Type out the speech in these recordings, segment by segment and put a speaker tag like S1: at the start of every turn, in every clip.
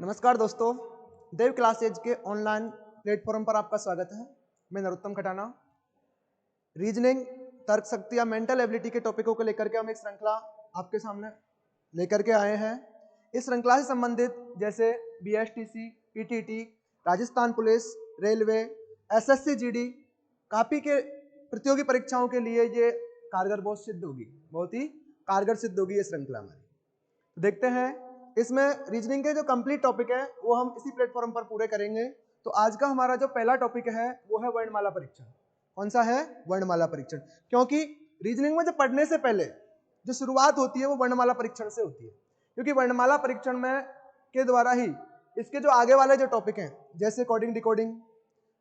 S1: नमस्कार दोस्तों, देव क्लासेज के ऑनलाइन प्लेटफॉर्म पर आपका स्वागत है। मैं नरोत्तम खटाना। रीजनिंग, तर्क शक्ति या मेंटल एबिलिटी के टॉपिकों को लेकर के हम एक श्रृंखला आपके सामने लेकर के आए हैं। इस श्रृंखला से संबंधित जैसे BSTC, PTT, Rajasthan police, railway, SSC, GD, काफी के प्रतियोगी परीक्षाओं के लिए ये कारगर बहुत ही कारगर सिद्ध होगी ये श्रृंखला हमारी। तो देखते हैं इसमें रीजनिंग के जो कंप्लीट टॉपिक है वो हम इसी प्लेटफॉर्म पर पूरे करेंगे। तो आज का हमारा जो पहला टॉपिक है वो है वर्णमाला परीक्षण। कौन सा है? वर्णमाला परीक्षण। क्योंकि रीजनिंग में जो पढ़ने से पहले जो शुरुआत होती है वो वर्णमाला परीक्षण से होती है, क्योंकि वर्णमाला परीक्षण में के द्वारा ही इसके जो आगे वाले जो टॉपिक हैं जैसे कोडिंग, डिकोडिंग,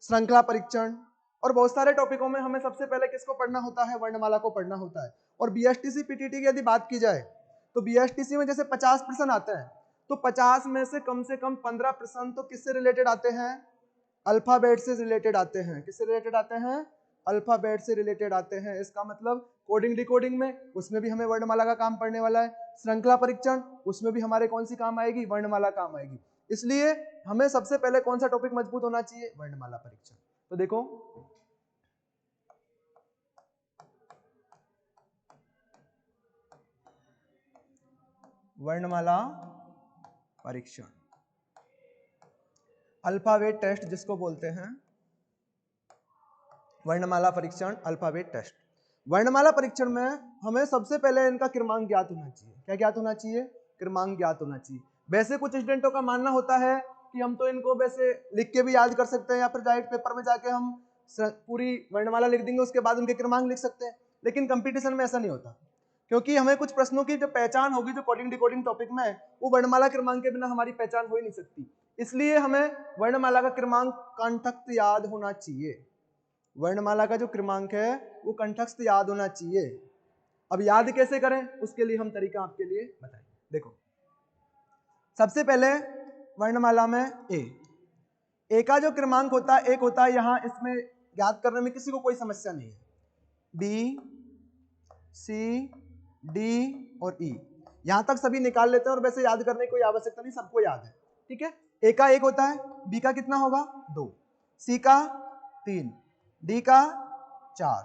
S1: श्रृंखला परीक्षण और बहुत सारे टॉपिकों में हमें सबसे पहले किसको पढ़ना होता है? वर्णमाला को पढ़ना होता है। और बीएसटीसी, पीटीटी की यदि बात की जाए तो बीएसटीसी में जैसे 50 प्रश्न आते हैं तो 50 में से कम 15 प्रश्न तो किससे रिलेटेड आते हैं? अल्फाबेट से रिलेटेड आते हैं। किससे रिलेटेड आते हैं? अल्फाबेट से रिलेटेड आते हैं। इसका मतलब कोडिंग, डिकोडिंग में उसमें भी हमें वर्णमाला का काम पढ़ने वाला है। श्रृंखला परीक्षण उसमें भी हमारे कौन सी काम आएगी? वर्णमाला काम आएगी। इसलिए हमें सबसे पहले कौन सा टॉपिक मजबूत होना चाहिए? वर्णमाला परीक्षण। तो देखो वर्णमाला परीक्षण, अल्फाबेट टेस्ट जिसको बोलते हैं, वर्णमाला परीक्षण, अल्फाबेट टेस्ट। वर्णमाला परीक्षण में हमें सबसे पहले इनका क्रमांक ज्ञात होना चाहिए। क्या ज्ञात होना चाहिए? क्रमांक ज्ञात होना चाहिए। वैसे कुछ स्टूडेंटों का मानना होता है कि हम तो इनको वैसे लिख के भी याद कर सकते हैं या फिर डायरेक्ट पेपर में जाके हम पूरी वर्णमाला लिख देंगे, उसके बाद उनके क्रमांक लिख सकते हैं। लेकिन कंपटीशन में ऐसा नहीं होता, क्योंकि हमें कुछ प्रश्नों की जो पहचान होगी जो कोडिंग, डिकोडिंग टॉपिक में है वो वर्णमाला क्रमांक के बिना हमारी पहचान हो ही नहीं सकती। इसलिए हमें वर्णमाला का क्रमांक कंठस्थ याद होना चाहिए। वर्णमाला का जो क्रमांक है वो कंठस्थ याद होना चाहिए। अब याद कैसे करें उसके लिए हम तरीका आपके लिए बताएंगे। देखो सबसे पहले वर्णमाला में ए का जो क्रमांक होता है, एक होता है यहाँ, इसमें याद करने में किसी को कोई समस्या नहीं है। बी, सी, डी और ई, यहां तक सभी निकाल लेते हैं और वैसे याद करने की कोई आवश्यकता नहीं, सबको याद है। ठीक है, ए का 1 होता है, बी का कितना होगा? 2, सी का 3, डी का 4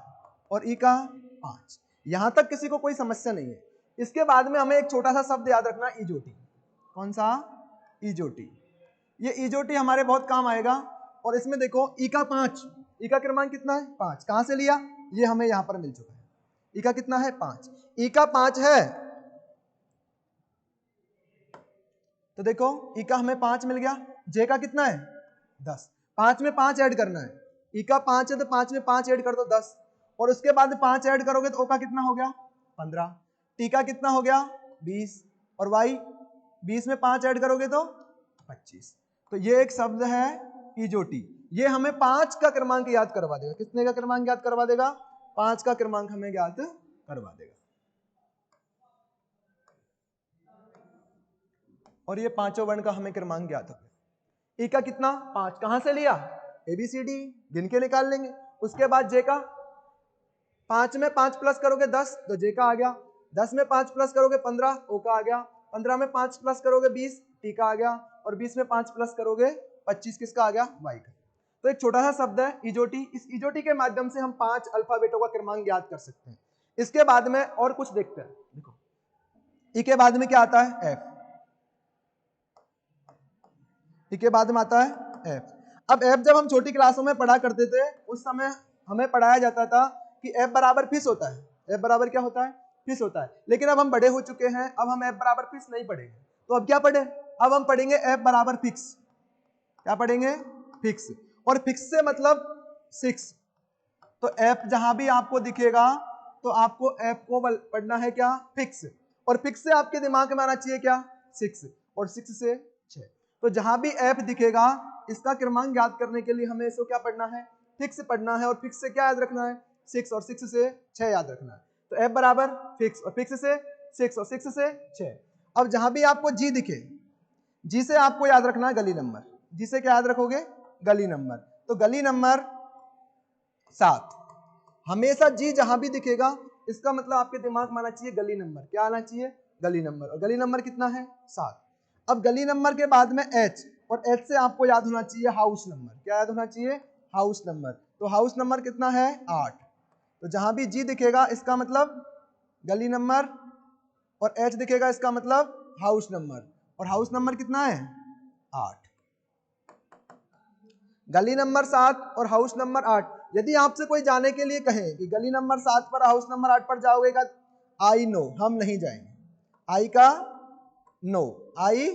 S1: और ई का 5। यहां तक किसी को कोई समस्या नहीं है। इसके बाद में हमें एक छोटा सा शब्द याद रखना, इजोटी। कौन सा? इजोटी। ये इजोटी हमारे बहुत काम आएगा। और इसमें देखो ई का 5, ई का क्रमांक कितना है? 5। कहां से लिया? ये हमें यहां पर मिल चुका है। ई का कितना है? 5। ई का 5 है तो देखो ई का हमें 5 मिल गया। जे का कितना है? 10। 5 में 5 ऐड करना है। ई का 5 है तो 5 में 5 ऐड कर दो, 10। और उसके बाद 5 ऐड करोगे तो ओ का कितना हो गया? 15। टी का कितना हो गया? 20। और वाई 20 में 5 ऐड करोगे तो 25। तो ये एक शब्द है इजोटी। ये हमें 5 का क्रमांक याद करवा देगा। कितने का क्रमांक याद करवा देगा? 5 का क्रमांक हमें याद करवा देगा। और ये पांचों वर्ण का हमें क्रमांक ज्ञात हो गया। ई का कितना? 5। कहां से लिया? ABCD गिन के निकाल लेंगे। उसके बाद जे का 5 में 5 प्लस करोगे 10 तो जे का आ गया। 10 में 5 प्लस करोगे 15, ओ का आ गया। 15 में 5 प्लस करोगे 20, टी का आ गया। और 20 में 5 प्लस करोगे 25, किसका आ गया? वाई का। तो एक छोटा सा शब्द है इजोटी। इस इजोटी के माध्यम से हम 5 अल्फाबेटों का क्रमांक याद कर सकते हैं। इसके बाद में और कुछ देखते हैं। देखो ई के बाद में क्या आता है? एफ। के बाद में आता है एफ। अब एफ जब हम छोटी क्लासों में पढ़ा करते थे उस समय हमें पढ़ाया जाता था कि एफ बराबर फिक्स होता है। एफ बराबर क्या होता है? फिक्स होता है। लेकिन अब हम बड़े हो चुके हैं, अब हम एफ बराबर फिक्स नहीं पढ़ेंगे। तो अब क्या पढ़े? अब हम पढ़ेंगे एफ बराबर फिक्स। क्या पढ़ेंगे? फिक्स। और फिक्स से मतलब 6। तो एफ जहां भी आपको दिखेगा तो आपको एफ को पढ़ना है क्या? फिक्स। और फिक्स से आपके दिमाग में आना चाहिए क्या? 6। और 6 से 6। तो जहां भी एफ दिखेगा इसका क्रमांक याद करने के लिए हमें इसको क्या पढ़ना है? फिक्स पढ़ना है। और फिक्स से क्या याद रखना है? 6। और 6 से 6 याद रखना है। तो एफ बराबर फिक्स और फिक्स से 6 और 6 से 6। अब जहां भी आपको जी दिखे, जी से आपको याद रखना है गली नंबर। जी से क्या याद रखोगे? गली नंबर। तो गली नंबर 7। हमेशा जी जहां भी दिखेगा इसका मतलब आपके दिमाग में आना चाहिए गली नंबर। क्या आना चाहिए? गली नंबर। और गली नंबर कितना है? 7। अब गली नंबर के बाद में एच, और एच से आपको याद होना चाहिए हाउस नंबर। क्या याद होना चाहिए? House number. तो हाउस नंबर कितना है? 8। तो जहां भी जी दिखेगा इसका मतलब गली नंबर, और एच दिखेगा इसका मतलब हाउस नंबर। और हाउस नंबर कितना है? 8। गली नंबर 7 और हाउस नंबर 8। यदि आपसे कोई जाने के लिए कहे कि गली नंबर 7 पर हाउस नंबर 8 पर जाओगे का? आई नो, हम नहीं जाएंगे। आई का नो, आई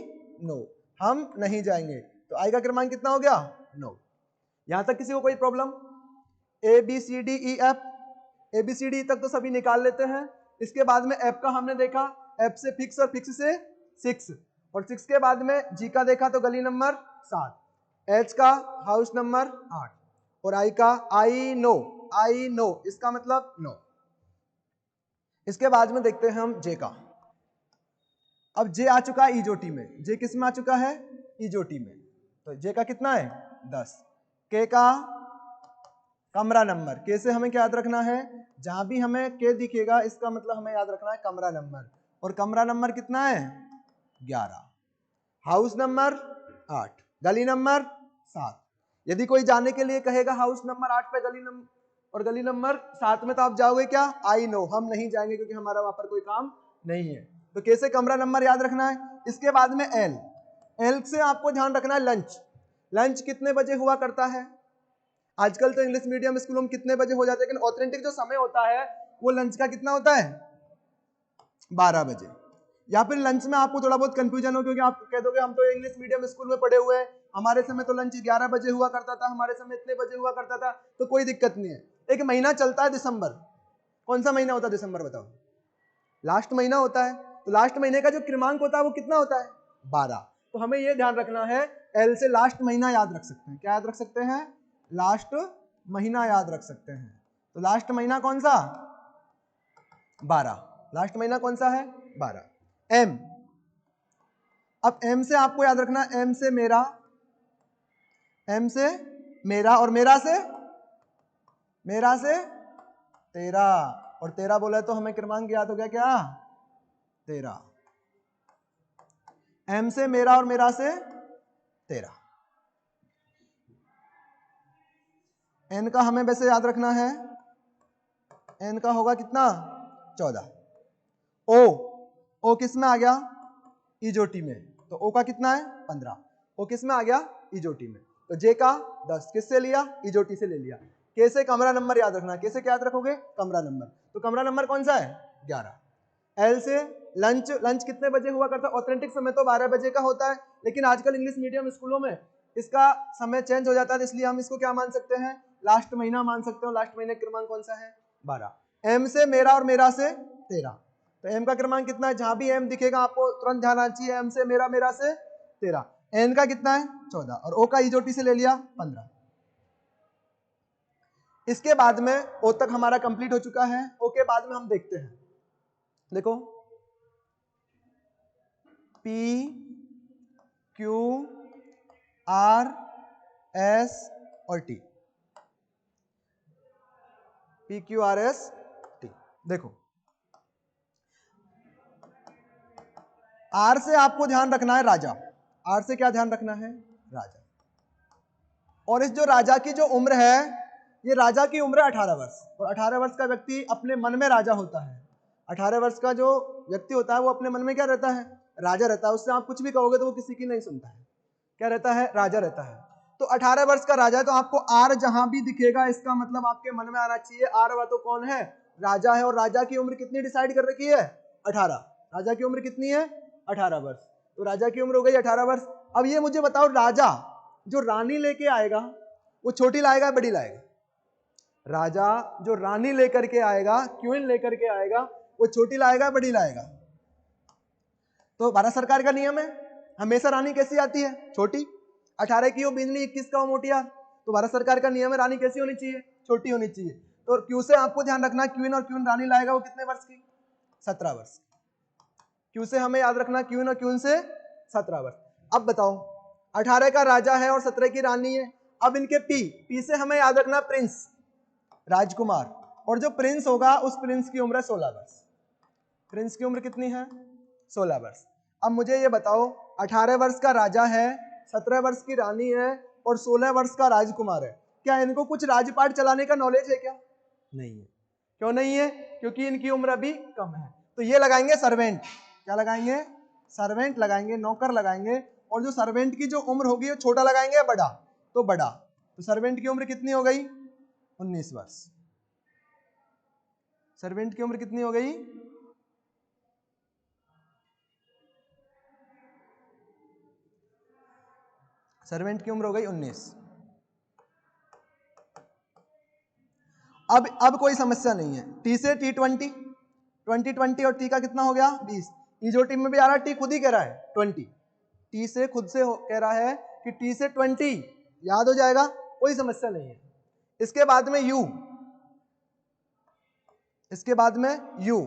S1: नो, हम नहीं जाएंगे। तो आई का क्रमांक कितना हो गया? 9। यहां तक किसी को कोई problem? A B C D E F, A B C D तक तो सभी निकाल लेते हैं। इसके बाद में एफ का हमने देखा, एफ से फिक्स और फिक्स से 6, और 6 के बाद में जी का देखा तो गली नंबर 7, एच का हाउस नंबर 8, और आई का आई नो, आई नो इसका मतलब 9। इसके बाद में देखते हैं हम जे का। अब जे आ चुका है ईजोटी में। जे किस में आ चुका है? ईजोटी में। तो जे का कितना है? 10। के का कमरा नंबर। के से हमें क्या याद रखना है? जहां भी हमें के दिखेगा इसका मतलब हमें याद रखना है कमरा नंबर, और कमरा नंबर कितना है? 11। हाउस नंबर 8, गली नंबर 7। यदि कोई जाने के लिए कहेगा हाउस नंबर 8 पे गली नंबर और गली नंबर 7 में, तो आप जाओगे क्या? आई नो, हम नहीं जाएंगे क्योंकि हमारा वहां पर कोई काम नहीं है। तो कैसे कमरा नंबर याद रखना है। इसके बाद में एल, एल से आपको ध्यान रखना है लंच। लंच कितने बजे हुआ करता है? आजकल तो इंग्लिश मीडियम स्कूलों में कितने बजे हो जाते हैं, लेकिन ऑथेंटिक जो समय होता है वो लंच का कितना होता है? 12 बजे। या फिर लंच में आपको थोड़ा बहुत कंफ्यूजन हो क्योंकि आप कह दोगे हम तो इंग्लिश मीडियम स्कूल में पढ़े हुए हैं, हमारे समय तो लंच 11 बजे हुआ करता था, हमारे समय इतने बजे हुआ करता था। तो कोई दिक्कत नहीं है। एक महीना चलता है दिसंबर। कौन सा महीना होता है दिसंबर? बताओ। लास्ट महीना होता है। तो लास्ट महीने का जो क्रमांक होता है वो कितना होता है? 12। तो हमें ये ध्यान रखना है, एल से लास्ट महीना याद रख सकते हैं। क्या याद रख सकते हैं? लास्ट महीना याद रख सकते हैं। तो लास्ट महीना कौन सा? 12। लास्ट महीना कौन सा है? 12। एम, अब एम से आपको याद रखना, एम से मेरा, एम से मेरा, और मेरा से तेरा, और 13 बोला तो हमें क्रमांक याद हो गया क्या? 13। एम से मेरा और मेरा से 13। एन का हमें वैसे याद रखना है, एन का होगा कितना? 14। ओ, ओ किस में आ गया? ईजोटी में। तो ओ का कितना है? 15। ओ किस में आ गया? ईजोटी में। तो जे का 10 किससे लिया? ईजोटी से ले लिया। कैसे? कमरा नंबर याद रखना। कैसे क्या याद रखोगे? कमरा नंबर। तो कमरा नंबर कौन सा है? 11। एल से लंच, लंच कितने बजे हुआ करता है? ऑथेंटिक समय तो 12 बजे का होता है, लेकिन आजकल इंग्लिश मीडियम स्कूलों में इसका समय चेंज हो जाता है, इसलिए हम इसको क्या मान सकते हैं? लास्ट महीना मान सकते हो। लास्ट महीने क्रमांक कौन सा है? 12। एम से मेरा और मेरा से 13। तो एम का क्रमांक कितना है? जहां भी एम दिखेगा आपको तुरंत ध्यान आना चाहिए, एम से मेरा, मेरा से 13। एन का कितना है? 14, और ओ का ईजोटी से ले लिया 15। इसके बाद में ओ तक हमारा कंप्लीट हो चुका है। ओ के बाद में हम देखते हैं, देखो P Q R S और T। P Q R S T। देखो R से आपको ध्यान रखना है राजा। R से क्या ध्यान रखना है? राजा। और इस जो राजा की जो उम्र है, ये राजा की उम्र है 18 वर्ष, और 18 वर्ष का व्यक्ति अपने मन में राजा होता है। 18 वर्ष का जो व्यक्ति होता है वो अपने मन में क्या रहता है? राजा रहता है। उससे आप कुछ भी कहोगे तो वो किसी की नहीं सुनता है। क्या रहता है? राजा रहता है। तो 18 वर्ष का राजा है, तो आपको आर जहां भी दिखेगा इसका मतलब आपके मन में आना चाहिए आर वा तो कौन है? राजा है। और राजा की उम्र कितनी डिसाइड कर रखी है? 18। राजा की उम्र कितनी है? 18 वर्ष। तो राजा की उम्र हो गई 18 वर्ष। अब ये मुझे बताओ, राजा जो रानी लेके आएगा वो छोटी लाएगा बड़ी लाएगा? राजा जो रानी लेकर के आएगा, क्वीन लेकर के आएगा, वो छोटी लाएगा बड़ी लाएगा? तो भारत सरकार का नियम है हमेशा रानी कैसी आती है? छोटी। 18 की हो बिजली, 21 का हो मोटियार। तो भारत सरकार का नियम है रानी कैसी होनी चाहिए? छोटी होनी चाहिए। तो क्यू से आपको ध्यान रखना, क्वीन और क्वीन रानी लाएगा वो कितने वर्ष की? 17 वर्ष। क्यू से हमें याद रखना, क्वीन और क्वीन से 17 वर्ष। अब बताओ 18 का राजा है और 17 की रानी है। अब इनके पी से हमें याद रखना प्रिंस, राजकुमार, और जो प्रिंस होगा उस प्रिंस की उम्र है 16 वर्ष। प्रिंस की उम्र कितनी है? 16 वर्ष। अब मुझे ये बताओ 18 वर्ष का राजा है, 17 वर्ष की रानी है और 16 वर्ष का राजकुमार है। क्या इनको कुछ राजपाट चलाने का नॉलेज है क्या? नहीं है। क्यों नहीं है? क्योंकि इनकी उम्र अभी कम है। तो ये लगाएंगे सर्वेंट। क्या लगाएंगे? सर्वेंट लगाएंगे, नौकर लगाएंगे। और जो सर्वेंट की जो उम्र होगी वो छोटा लगाएंगे या बड़ा? तो बड़ा। तो सर्वेंट की उम्र कितनी हो गई? 19 वर्ष। सर्वेंट की उम्र कितनी हो गई? सर्वेंट की उम्र हो गई 19। अब कोई समस्या नहीं है। टी से टी 20, 20 और टी का कितना हो गया? 20। ई जो टी में भी आ रहा है, टी खुद ही कह रहा है 20। टी से खुद से कह रहा है कि टी से 20 याद हो जाएगा, कोई समस्या नहीं है। इसके बाद में यू, इसके बाद में यू,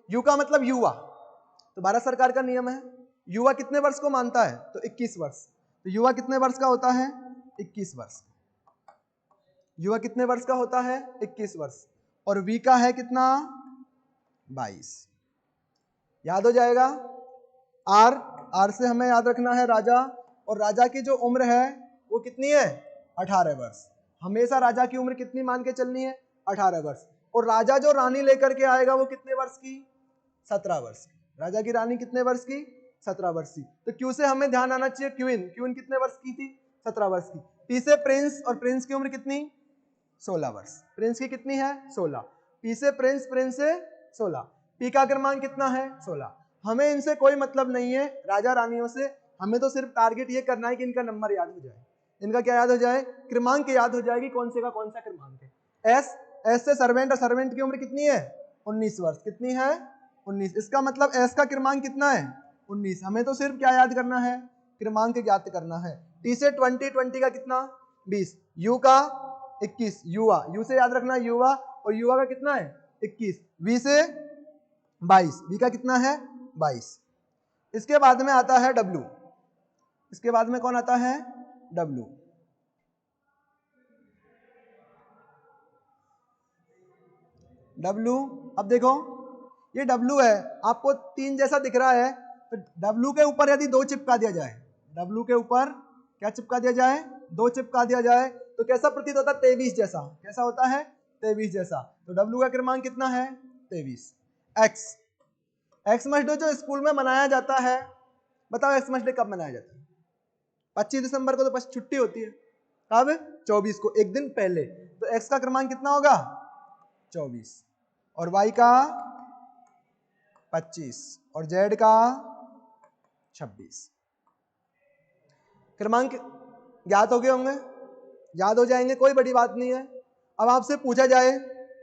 S1: यू का मतलब युवा। तो भारत सरकार का नियम है युवा कितने वर्ष को मानता है? तो 21 वर्ष। तो युवा कितने वर्ष का होता है? 21 वर्ष। युवा कितने वर्ष का होता है? 21 वर्ष। और वी का है कितना? 22। याद हो जाएगा। आर, आर से हमें याद रखना है राजा, और राजा की जो उम्र है वो कितनी है? 18 वर्ष। हमेशा राजा की उम्र कितनी मान के चलनी है? 18 वर्ष। और राजा जो रानी लेकर के आएगा वो कितने वर्ष की? 17 वर्ष की। राजा की रानी कितने वर्ष की? 17 वर्ष की। तो क्यू से हमें ध्यान आना चाहिए, क्वीन, क्वीन कितने वर्ष की थी? 17 वर्ष की। टी से प्रिंस, और प्रिंस की उम्र कितनी? 16 वर्ष। प्रिंस की कितनी है? 16। पी से प्रिंस, प्रिंस से 16। पी का क्रमांक कितना है? 16। हमें इनसे कोई मतलब नहीं है, राजा रानियों से। हमें तो सिर्फ टारगेट ये करना है कि इनका नंबर याद हो जाए। इनका क्या याद हो जाए? क्रमांक याद हो जाएगी, कौन से का कौन सा क्रमांक है। एस, एस से सर्वेंट, और सर्वेंट की उम्र कितनी है? 19 वर्ष। कितनी है? 19। इसका मतलब एस का क्रमांक कितना है? 19। हमें तो सिर्फ क्या याद करना है? क्रमांक ज्ञात करना है। टी से 20, 20 का कितना? 20। यू का 21, युवा, यू से याद रखना युवा, और युवा का कितना है? 21। वी से 22, वी का कितना है? 22। इसके बाद में आता है डब्ल्यू। इसके बाद में कौन आता है? डब्ल्यू। डब्ल्यू, अब देखो ये डब्ल्यू है, आपको 3 जैसा दिख रहा है। तो डब्ल्यू के ऊपर यदि 2 चिपका दिया जाए, डब्ल्यू के ऊपर क्या चिपका दिया जाए? 2 चिपका दिया जाए, तो कैसा प्रतीत होता है? 23 जैसा। कैसा होता है? 23 जैसा। तो डब्ल्यू का क्रमांक कितना है? 23। एक्स, एक्समस डे जो स्कूल में मनाया जाता है, बताओ एक्समस डे कब मनाया जाता है? 25 दिसंबर को तो बस छुट्टी होती है। कब? 24 को, एक दिन पहले। तो एक्स का क्रमांक कितना होगा? 24। और वाई का 25, और जेड का 26। क्रमांक ज्ञात हो गए होंगे, याद हो जाएंगे, कोई बड़ी बात नहीं है। अब आपसे पूछा जाए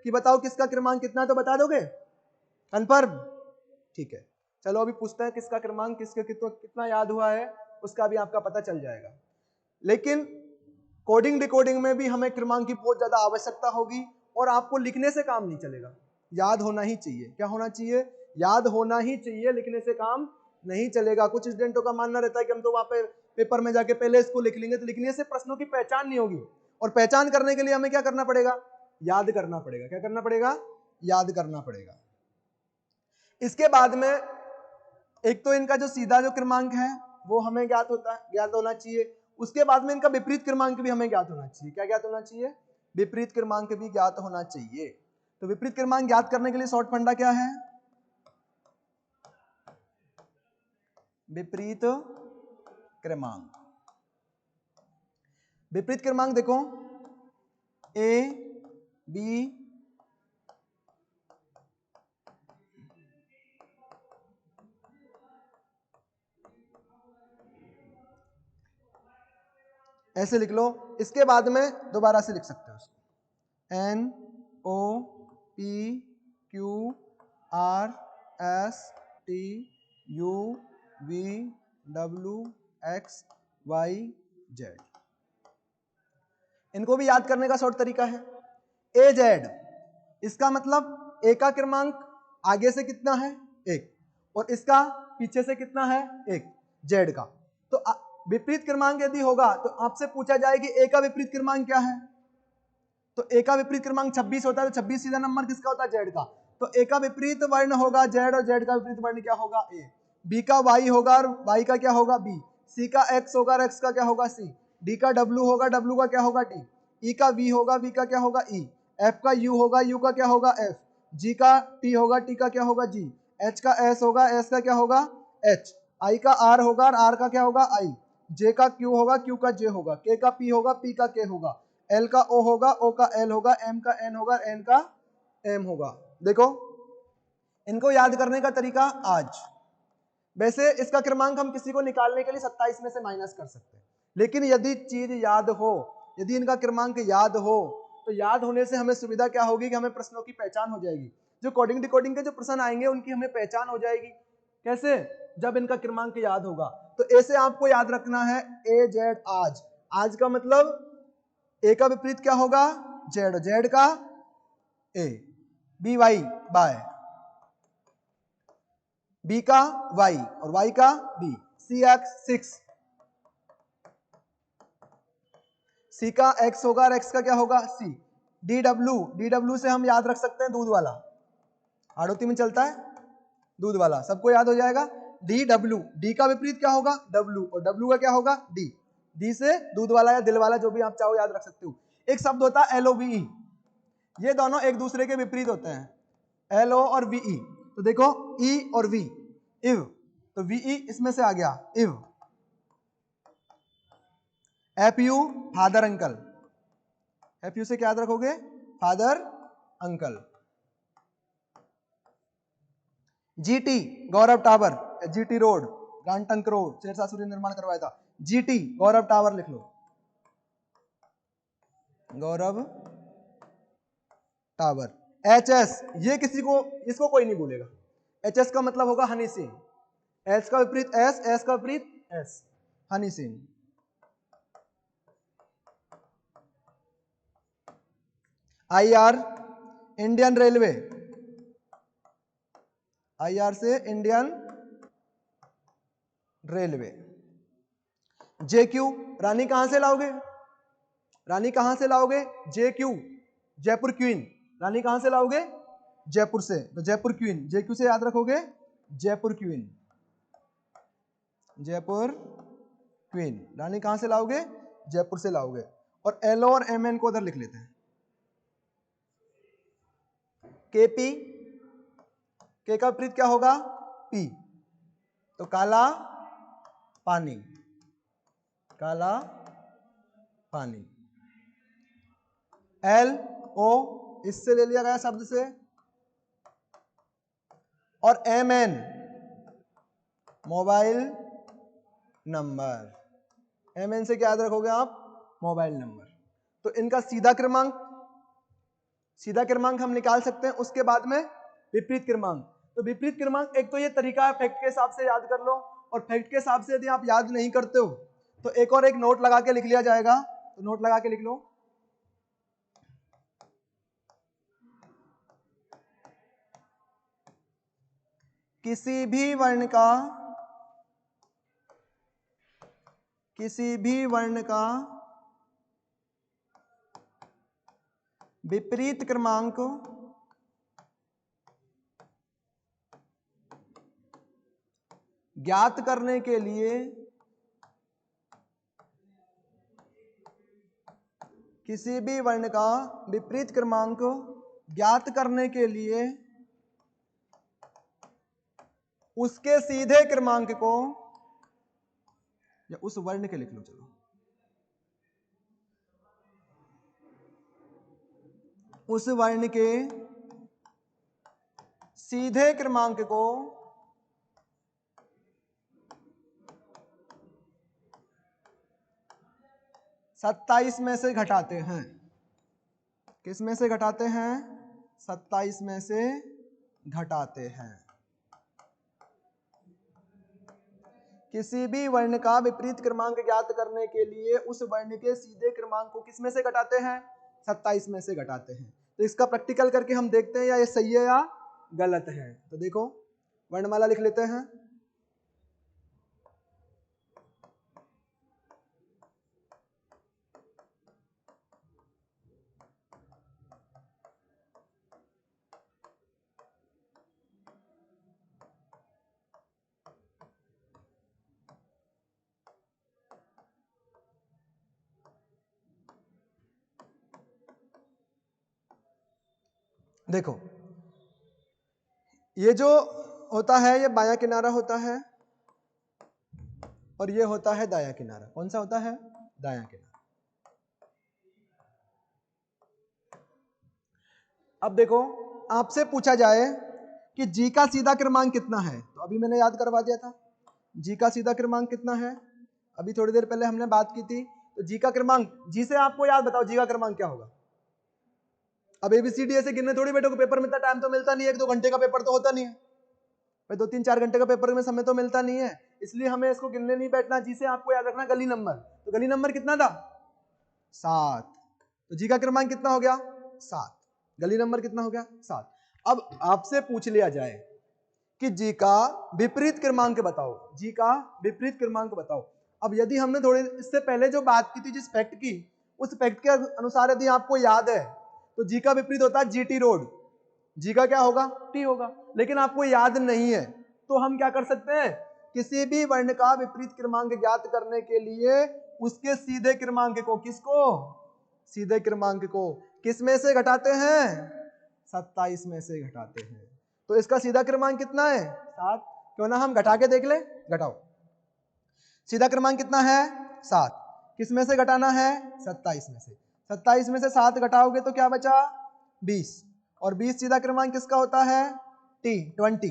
S1: कि बताओ किसका क्रमांक कितना है, तो बता दोगे? कन्फर्म? ठीक है, चलो अभी पूछते हैं किसका क्रमांक किसके कितना याद हुआ है, उसका भी आपका पता चल जाएगा। लेकिन कोडिंग डिकोडिंग में भी हमें क्रमांक की बहुत ज्यादा आवश्यकता होगी, और आपको लिखने से काम नहीं चलेगा, याद होना ही चाहिए। क्या होना चाहिए? याद होना ही चाहिए, लिखने से काम नहीं चलेगा। कुछ स्टूडेंटों का मानना रहता है कि हम तो वहां पे पेपर में जाके पहले इसको लिख लेंगे, तो लिखने से प्रश्नों की पहचान नहीं होगी, और पहचान करने के लिए हमें क्या करना पड़ेगा? याद करना पड़ेगा। क्या करना पड़ेगा? याद करना पड़ेगा। इसके बाद में एक तो इनका जो सीधा जो क्रमांक है वो हमें ज्ञात होना चाहिए। उसके बाद में इनका विपरीत क्रमांक भी हमें ज्ञात होना चाहिए। क्या ज्ञात होना चाहिए? विपरीत क्रमांक भी ज्ञात होना चाहिए। तो विपरीत क्रमांक ज्ञात करने के लिए शॉर्ट फंडा क्या है? विपरीत क्रमांक। विपरीत क्रमांक देखो, ए बी ऐसे लिख लो। इसके बाद में दोबारा से लिख सकते हो उसको, N O P Q R S T U V W X Y Z. इनको भी याद करने का शॉर्ट तरीका है, ए जेड। इसका मतलब ए का क्रमांक आगे से कितना है? 1, और इसका पीछे से कितना है? 1, जेड का। तो विपरीत क्रमांक यदि होगा तो आपसे पूछा जाए कि ए का विपरीत क्रमांक क्या है, तो ए का विपरीत क्रमांक 26 होता है। तो 26 सीधा नंबर किसका होता है? जेड का। तो ए का विपरीत वर्ण होगा जेड, और जेड का विपरीत वर्ण क्या होगा? ए। बी का वाई होगा और वाई का क्या होगा बी, सी का एक्स होगा और एक्स का क्या होगा सी, डी का डब्ल्यू होगा, डब्ल्यू का क्या होगा डी, ई का वी होगा, वी का क्या होगा ई, एफ का यू होगा, यू का क्या होगा एफ, जी का टी होगा, टी का क्या होगा जी, एच का एस होगा, एस का क्या होगा एच, आई का आर होगा और आर का क्या होगा आई, जे का क्यू होगा, क्यू का जे होगा, के का पी होगा, पी का के होगा, एल का ओ होगा, ओ का एल होगा, एम का एन होगा, एन का एम होगा। देखो इनको याद करने का तरीका आज, वैसे इसका क्रमांक हम किसी को निकालने के लिए 27 में से माइनस कर सकते हैं, लेकिन यदि चीज याद हो, यदि इनका क्रमांक याद हो, तो याद होने से हमें सुविधा क्या होगी कि हमें प्रश्नों की पहचान हो जाएगी। जो कोडिंग डिकोडिंग के जो प्रश्न आएंगे उनकी हमें पहचान हो जाएगी। कैसे? जब इनका क्रमांक याद होगा। तो ऐसे आपको याद रखना है ए जेड आज, आज का मतलब ए का विपरीत क्या होगा जेड, जेड का ए, बी वाई बाय, बी का वाई और वाई का बी, सी एक्स 6, सी का एक्स होगा और एक्स का क्या होगा सी, डी डब्ल्यू, डी डब्ल्यू से हम याद रख सकते हैं दूध वाला, आड़ोती में चलता है दूध वाला, सबको याद हो जाएगा। डी डब्ल्यू, डी का विपरीत क्या होगा डब्ल्यू और डब्ल्यू का क्या होगा डी, डी से दूध वाला या दिल वाला जो भी आप चाहो याद रख सकते हो। एक शब्द होता है LOVE, ये दोनों एक दूसरे के विपरीत होते हैं, LO और VE। तो देखो E और V, इव, तो VE इसमें से आ गया इव, FU फादर अंकल, FU से क्या याद रखोगे father uncle, GT Gaurav tower, GT road grand trunk road Sher Shah Suri निर्माण करवाया था, GT गौरव टावर लिख लो, गौरव टावर। HS ये किसी को, इसको कोई नहीं भूलेगा, HS का मतलब होगा हनी सिंह, एस का विपरीत एस, एस का विपरीत S, Honey Singh. IR Indian railway, IR से इंडियन रेलवे। JQ रानी कहां से लाओगे, रानी कहां से लाओगे JQ, जयपुर क्वीन, रानी कहां से लाओगे जयपुर से, तो जयपुर क्वीन, JQ से याद रखोगे जयपुर क्वीन, जयपुर क्वीन, रानी कहां से लाओगे जयपुर से लाओगे। और LO और MN को उधर लिख लेते हैं। KP, के का विपरीत क्या होगा P, तो काला पानी, काला पानी। LO इससे ले लिया गया शब्द से, और MN मोबाइल नंबर, MN से क्या याद रखोगे आप मोबाइल नंबर। तो इनका सीधा क्रमांक, सीधा क्रमांक हम निकाल सकते हैं, उसके बाद में विपरीत क्रमांक। तो विपरीत क्रमांक एक तो ये तरीका है फैक्ट के हिसाब से याद कर लो, और फैक्ट के हिसाब से यदि आप याद नहीं करते हो तो एक और एक नोट लगा के लिख लिया जाएगा, तो नोट लगा के लिख लो। किसी भी वर्ण का, किसी भी वर्ण का विपरीत क्रमांक ज्ञात करने के लिए, किसी भी वर्ण का विपरीत क्रमांक ज्ञात करने के लिए उसके सीधे क्रमांक को, या उस वर्ण के लिख लो, चलो उस वर्ण के सीधे क्रमांक को 27 में से घटाते हैं। किस में से घटाते हैं 27 में से घटाते हैं। किसी भी वर्ण का विपरीत क्रमांक ज्ञात करने के लिए उस वर्ण के सीधे क्रमांक को किस में से घटाते हैं 27 में से घटाते हैं। तो इसका प्रैक्टिकल करके हम देखते हैं या ये सही है या गलत है। तो देखो वर्णमाला लिख लेते हैं। देखो ये जो होता है ये बायां किनारा होता है और ये होता है दायां किनारा। कौन सा होता है? दायां किनारा। अब देखो आपसे पूछा जाए कि जी का सीधा क्रमांक कितना है, तो अभी मैंने याद करवा दिया था जी का सीधा क्रमांक कितना है, अभी थोड़ी देर पहले हमने बात की थी। तो जी का क्रमांक, जी से आपको याद बताओ जी का क्रमांक क्या होगा। अब एबीसीडी ऐसे गिनने थोड़ी बैठो, पेपर में इतना टाइम तो मिलता नहीं है, 1-2 घंटे का पेपर तो होता नहीं है भाई, 2-3-4 घंटे का पेपर में समय तो मिलता नहीं है, इसलिए हमें इसको गिनने नहीं बैठना। जी से आपको याद रखना गली नंबर, तो गली नंबर कितना था? 7। तो जी का क्रमांक कितना हो गया? 7। गली नंबर कितना हो गया? 7। अब आपसे पूछ लिया जाए कि जी का विपरीत क्रमांक बताओ, जी का विपरीत क्रमांक बताओ। अब यदि हमने थोड़े इससे पहले जो बात की थी जिस फैक्ट की, उस फैक्ट के अनुसार यदि आपको याद है तो जी का विपरीत होता है जीटी रोड, जी का क्या होगा? टी होगा। लेकिन आपको याद नहीं है तो हम क्या कर सकते हैं, किसी भी वर्ण का विपरीत क्रमांक ज्ञात करने के लिए उसके सीधे क्रमांक को, किसको? सीधे क्रमांक को किस में से घटाते हैं? 27 में से घटाते हैं। तो इसका सीधा क्रमांक कितना है? 7। क्यों ना हम घटा के देख ले, घटाओ। सीधा क्रमांक कितना है? 7। किस में से घटाना है? 27 में से। 27 में से 7 घटाओगे तो क्या बचा? 20। और 20 सीधा क्रमांक किसका होता है? टी। 20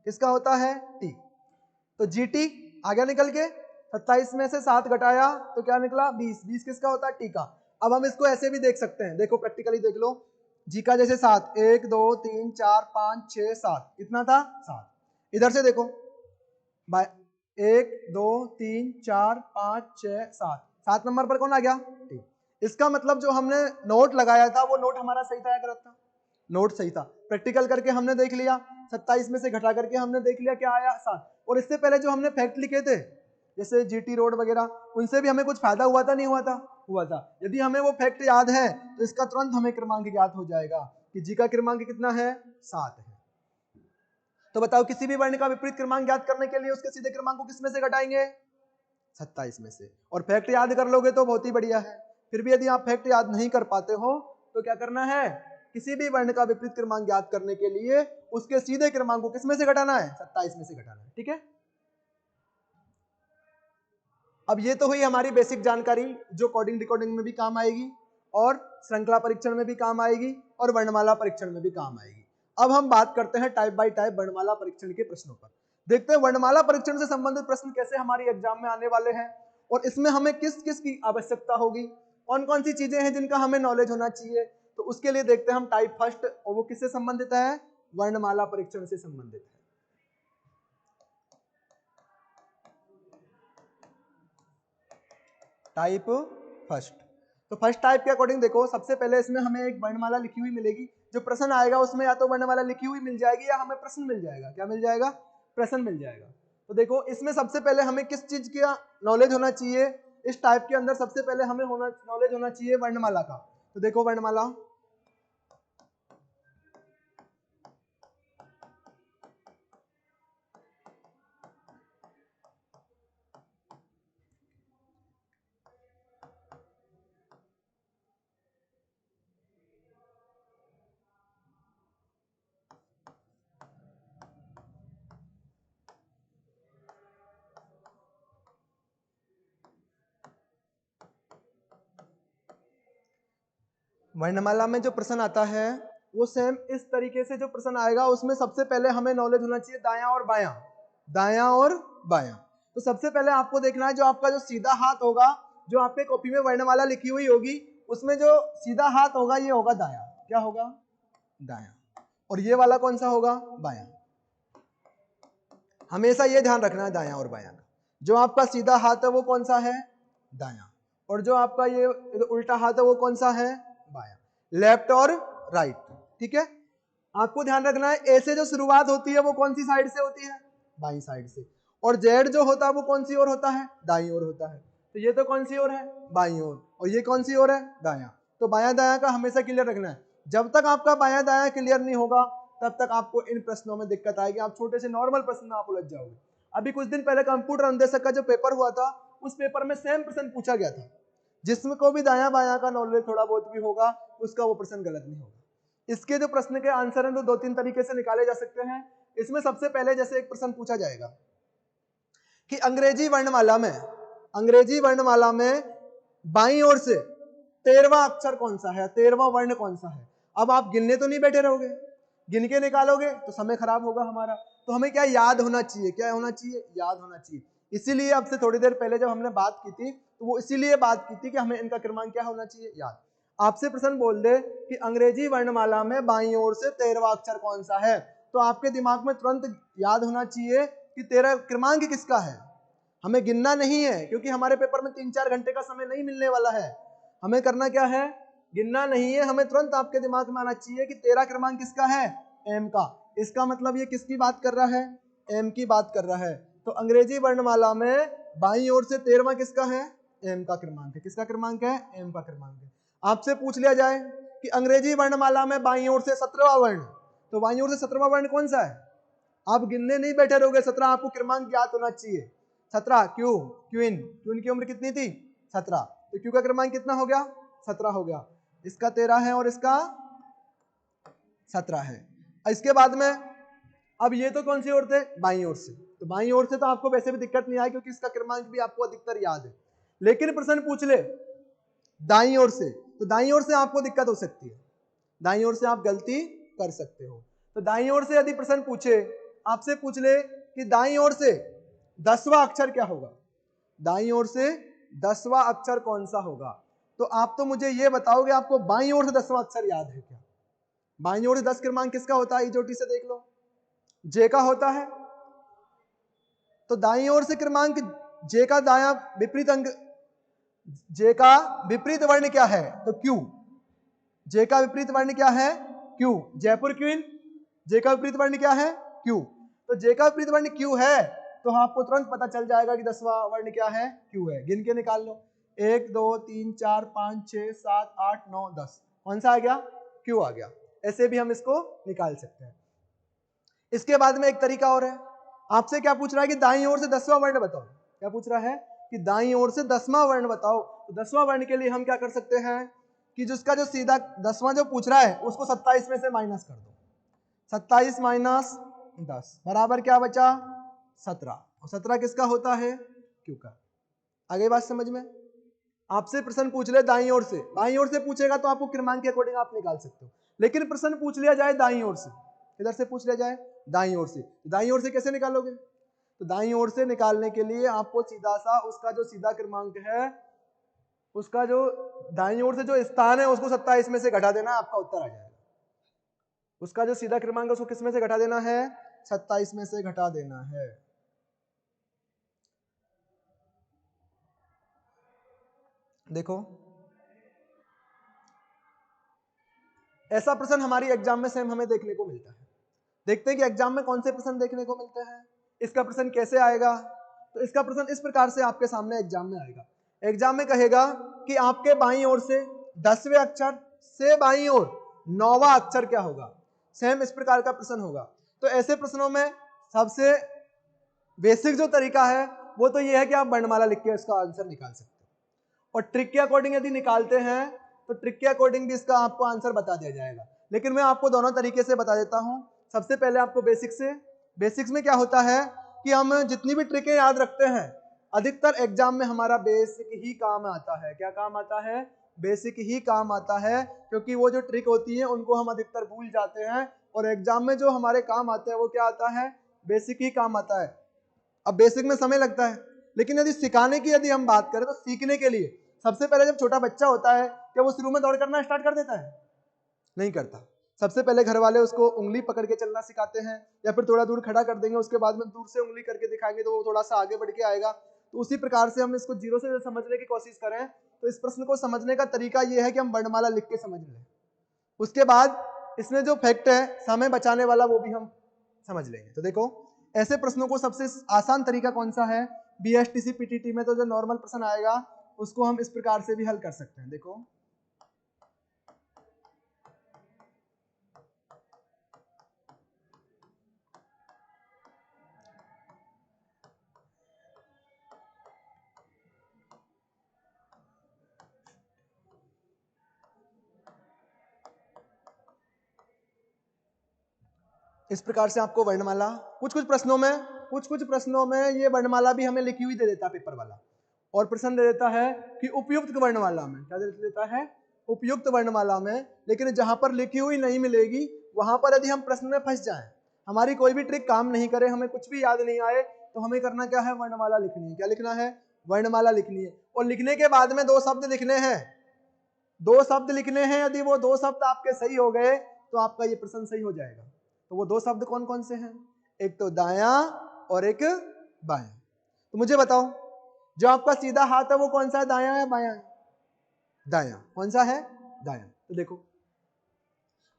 S1: किसका होता है? टी। तो जी टी आ गया निकल के। 27 में से 7 घटाया तो क्या निकला? 20। 20 किसका होता है? टी का। अब हम इसको ऐसे भी देख सकते हैं, देखो प्रैक्टिकली देख लो। जी का जैसे 7, 1 2 3 4 5 6 7, कितना था? 7। इधर से देखो 1 2 3 4 5 6 7, 7 नंबर पर कौन आ गया? टी। इसका मतलब जो हमने नोट लगाया था वो नोट हमारा सही था या गलत था? नोट सही था। प्रैक्टिकल करके हमने देख लिया, 27 में से घटा करके हमने देख लिया क्या आया? 7। और इससे पहले जो हमने फैक्ट लिखे थे जैसे जीटी रोड वगैरह, उनसे भी हमें कुछ फायदा हुआ था? नहीं हुआ था? हुआ था। यदि हमें वो फैक्ट याद है तो इसका तुरंत हमें क्रमांक ज्ञात हो जाएगा कि जी का क्रमांक कितना है? 7 है। तो बताओ किसी भी वर्ण का विपरीत क्रमांक ज्ञात करने के लिए उसके सीधे क्रमांक को किस में से घटाएंगे? 27 में से। और फैक्ट याद कर लोगे तो बहुत ही बढ़िया है। फिर भी यदि आप फैक्ट याद नहीं कर पाते हो तो क्या करना है, किसी भी वर्ण का विपरीत क्रमांक ज्ञात करने के लिए उसके सीधे क्रमांक को किस में से घटाना है? 27 में से घटाना है। ठीक है। अब ये तो हुई हमारी बेसिक जानकारी जो कोडिंग डिकोडिंग में भी काम आएगी और श्रृंखला परीक्षण में भी काम आएगी और वर्णमाला परीक्षण में भी काम आएगी। अब हम बात करते हैं टाइप बाय टाइप वर्णमाला परीक्षण के प्रश्नों पर। देखते हैं वर्णमाला परीक्षण से संबंधित प्रश्न कैसे हमारी एग्जाम में आने वाले हैं और इसमें हमें किस किस की आवश्यकता होगी, कौन कौन सी चीजें हैं जिनका हमें नॉलेज होना चाहिए। तो उसके लिए देखते हैं हम टाइप फर्स्ट, और वो किससे संबंधित है? वर्णमाला परीक्षण से संबंधित है। Type first. तो फर्स्ट टाइप के अकॉर्डिंग देखो, सबसे पहले इसमें हमें एक वर्णमाला लिखी हुई मिलेगी। जो प्रश्न आएगा उसमें या तो वर्णमाला लिखी हुई मिल जाएगी या हमें प्रश्न मिल जाएगा। क्या मिल जाएगा? प्रश्न मिल जाएगा। तो देखो इसमें सबसे पहले हमें किस चीज का नॉलेज होना चाहिए? इस टाइप के अंदर सबसे पहले हमें नॉलेज होना चाहिए वर्णमाला का। तो देखो वर्णमाला, वर्णमाला में जो प्रश्न आता है वो सेम इस तरीके से जो प्रश्न आएगा उसमें सबसे पहले हमें नॉलेज होना चाहिए दायां और बायां, दायां और बायां। तो सबसे पहले आपको देखना है जो आपका जो सीधा हाथ होगा, जो आपके कॉपी में वर्णमाला लिखी हुई होगी उसमें जो सीधा हाथ होगा ये होगा दायां। क्या होगा? दायां। और ये वाला कौन सा होगा? बायां। हमेशा ये ध्यान रखना है दायां और बायां का। जो आपका सीधा हाथ है वो कौन सा है? दायां। और जो आपका ये उल्टा हाथ है वो कौन सा है? बायां। लेफ्ट और राइट। ठीक है। आपको ध्यान रखना है ए से जो शुरुआत होती है वो कौन सी साइड से होती है? बाईं साइड से। और जेड जो होता है वो कौन सी ओर होता है? दाईं ओर होता है। तो ये तो कौन सी ओर है? बाईं ओर। और ये कौन सी ओर है? दायां। तो बायां दायां का हमेशा क्लियर रखना है। जब तक आपका बायां दायां क्लियर नहीं होगा तब तक आपको इन प्रश्नों में दिक्कत आएगी। आप छोटे से नॉर्मल प्रश्न में आप उलझ जाओगे। अभी कुछ दिन पहले कंप्यूटर अनुदेशक का जो पेपर हुआ था उस पेपर में सेम प्रश्न पूछा गया था। जिसमें को भी दायां बायां का नॉलेज थोड़ा बहुत भी होगा उसका वो प्रश्न गलत नहीं होगा। इसके जो प्रश्न के आंसर हैं तो 2-3 तरीके से निकाले जा सकते हैं। इसमें सबसे पहले जैसे एक प्रश्न पूछा जाएगा कि अंग्रेजी वर्णमाला में बाईं ओर से 13वां अक्षर कौन सा है, 13वां वर्ण कौन सा है। अब आप गिनने तो नहीं बैठे रहोगे, गिन के निकालोगे तो समय खराब होगा हमारा। तो हमें क्या याद होना चाहिए, क्या होना चाहिए, याद होना चाहिए। इसीलिए आपसे थोड़ी देर पहले जब हमने बात की थी तो वो इसीलिए बात की थी कि हमें इनका क्रमांक क्या होना चाहिए, याद। आपसे प्रश्न बोल दे कि अंग्रेजी वर्णमाला में बाईं ओर से 13वां अक्षर कौन सा है, तो आपके दिमाग में तुरंत याद होना चाहिए कि 13 क्रमांक किसका है। हमें गिनना नहीं है, क्योंकि हमारे पेपर में 3-4 घंटे का समय नहीं मिलने वाला है। हमें करना क्या है, गिनना नहीं है। हमें तुरंत आपके दिमाग में आना चाहिए कि 13 क्रमांक किसका है, एम का। इसका मतलब ये किसकी बात कर रहा है, एम की बात कर रहा है। तो अंग्रेजी वर्णमाला में बाईं ओर से 13वां किसका है, एम का क्रमांक है। किसका क्रमांक है, एम का क्रमांक है। आपसे पूछ लिया जाए कि अंग्रेजी वर्णमाला में बाईं ओर से 17वां वर्ण, तो बाईं ओर से 17वां वर्ण कौन सा है। आप गिनने नहीं बैठे रहोगे, 17 आपको क्रमांक ज्ञात होना चाहिए। 17 क्यू, क्वीन, क्वीन की उम्र कितनी थी, 17, तो क्यू का क्रमांक कितना हो गया, 17 हो गया। इसका 13 है और इसका 17 है। इसके बाद में अब ये तो कौन सी ओर थे, बाईं ओर से। तो बाईं ओर से तो आपको वैसे भी दिक्कत नहीं आई, क्योंकि इसका क्रमांक भी आपको अधिकतर याद है। लेकिन प्रश्न पूछ ले दाईं ओर से, तो दाईं ओर से आपको दिक्कत हो सकती है, दाईं ओर से आप गलती कर सकते हो। तो दाईं ओर से यदि प्रश्न पूछे, आपसे पूछ ले कि दाईं ओर से 10वां अक्षर क्या होगा, दाईं ओर से 10वां अक्षर कौन सा होगा, तो आप तो मुझे ये बताओगे आपको बाईं ओर से 10वां अक्षर याद है क्या। बाईं ओर से 10 क्रमांक किसका होता है, इजोटी से देख लो, जे का होता है। तो दाईं ओर से क्रमांक जे का दायां विपरीत अंक, जे का विपरीत वर्ण क्या है, तो क्यू। जे का विपरीत वर्ण क्या है, क्यू। जयपुर क्वीन, जे का विपरीत वर्ण क्या है, क्यू। तो जे का विपरीत वर्ण क्यू है, तो आपको तुरंत पता चल जाएगा कि 10वां वर्ण क्या है, क्यू है। गिन के निकाल लो, 1 2 3 4 5 6 7 8 9 10, कौन सा आ गया, क्यू आ गया। ऐसे भी हम इसको निकाल सकते हैं। इसके बाद में एक तरीका और है, आपसे क्या पूछ रहा है कि दाईं ओर से 10वां वर्ण बताओ। क्या पूछ रहा है कि दाईं ओर से 10वां वर्ण बताओ। तो 10वां वर्ण के लिए हम क्या कर सकते हैं कि जिसका जो सीधा 10वां जो पूछ रहा है उसको 27 में से माइनस कर दो। 27 माइनस 10 बराबर क्या बचा, 17। और 17 किसका होता है, क्यू का। आगे बात समझ में। आपसे प्रश्न पूछ ले दाईं ओर से, बाईं ओर से पूछेगा तो आपको क्रमांक के अकॉर्डिंग आप निकाल सकते हो। लेकिन प्रश्न पूछ लिया जाए दाईं ओर से, किधर से पूछ लिया जाए, दाईं ओर से। दाईं ओर से कैसे निकालोगे, तो दाईं ओर से निकालने के लिए आपको सीधा सा उसका जो सीधा क्रमांक है, उसका जो दाईं ओर से जो स्थान है उसको 27 में से घटा देना, आपका उत्तर आ जाएगा। उसका जो सीधा क्रमांक है उसको किस में से घटा देना है, 27 में से घटा देना है। देखो ऐसा प्रश्न हमारी एग्जाम में सेम हमें देखने को मिलता है। देखते हैं कि एग्जाम में कौन से प्रश्न देखने को मिलते हैं। इसका प्रश्न कैसे आएगा, तो इसका प्रश्न इस प्रकार से आपके सामने एग्जाम में आएगा। एग्जाम में कहेगा कि आपके बाईं ओर से 10वें अक्षर से बाईं ओर 9वां अक्षर क्या होगा। सेम इस प्रकार का प्रश्न होगा। तो ऐसे प्रश्नों में सबसे बेसिक जो तरीका है वो तो ये है कि आप वर्णमाला लिख के इसका आंसर निकाल सकते हो। और ट्रिक के अकॉर्डिंग यदि निकालते हैं तो ट्रिक के अकॉर्डिंग भी इसका आपको आंसर बता दिया जाएगा। लेकिन मैं आपको दोनों तरीके से बता देता हूं। सबसे पहले आपको बेसिक्स में क्या होता है कि हम जितनी भी ट्रिकें याद रखते हैं, अधिकतर एग्जाम में हमारा बेसिक ही काम आता है। क्या काम आता है, बेसिक ही काम आता है, क्योंकि वो जो ट्रिक होती है उनको हम अधिकतर भूल जाते हैं। और एग्जाम में जो हमारे काम आते हैं वो क्या आता है, बेसिक ही काम आता है। अब बेसिक में समय लगता है, लेकिन यदि सिखाने की यदि हम बात करें तो सीखने के लिए सबसे पहले जब छोटा बच्चा होता है क्या वो शुरू में दौड़ करना स्टार्ट कर देता है, नहीं करता। सबसे पहले घर वाले उसको उंगली पकड़ के चलना सिखाते हैं, या फिर थोड़ा दूर खड़ा कर देंगे, उसके बाद में दूर से उंगली करके दिखाएंगे तो वो थोड़ा सा आगे बढ़ के आएगा। तो उसी प्रकार से हम इसको जीरो से समझने की कोशिश करें तो इस प्रश्न को समझने का तरीका ये है कि हम वर्णमाला लिख के समझ लें। उसके बाद इसमें जो फैक्ट है समय बचाने वाला वो भी हम समझ लेंगे। तो देखो ऐसे प्रश्नों को सबसे आसान तरीका कौन सा है, बीएसटीसी पीटीटी में तो जो नॉर्मल प्रश्न आएगा उसको हम इस प्रकार से भी हल कर सकते हैं। देखो इस प्रकार से आपको वर्णमाला कुछ कुछ प्रश्नों में ये वर्णमाला भी हमें लिखी हुई दे देता है पेपर वाला, और प्रश्न दे देता है कि उपयुक्त वर्णमाला में, क्या दे देता है, उपयुक्त वर्णमाला में। लेकिन जहां पर लिखी हुई नहीं मिलेगी वहां पर यदि हम प्रश्न में फंस जाएं, हमारी कोई भी ट्रिक काम नहीं करे, हमें कुछ भी याद नहीं आए, तो हमें करना क्या है, वर्णमाला लिखनी है। क्या लिखना है, वर्णमाला लिखनी है। और लिखने के बाद में 2 शब्द लिखने हैं, 2 शब्द लिखने हैं। यदि वो 2 शब्द आपके सही हो गए तो आपका ये प्रश्न सही हो जाएगा। तो वो 2 शब्द कौन कौन से हैं, एक तो दायां और एक बायां। तो मुझे बताओ, जो आपका सीधा हाथ है वो कौन सा है, दायां या बायां? दायां। कौन सा है, दायां। तो देखो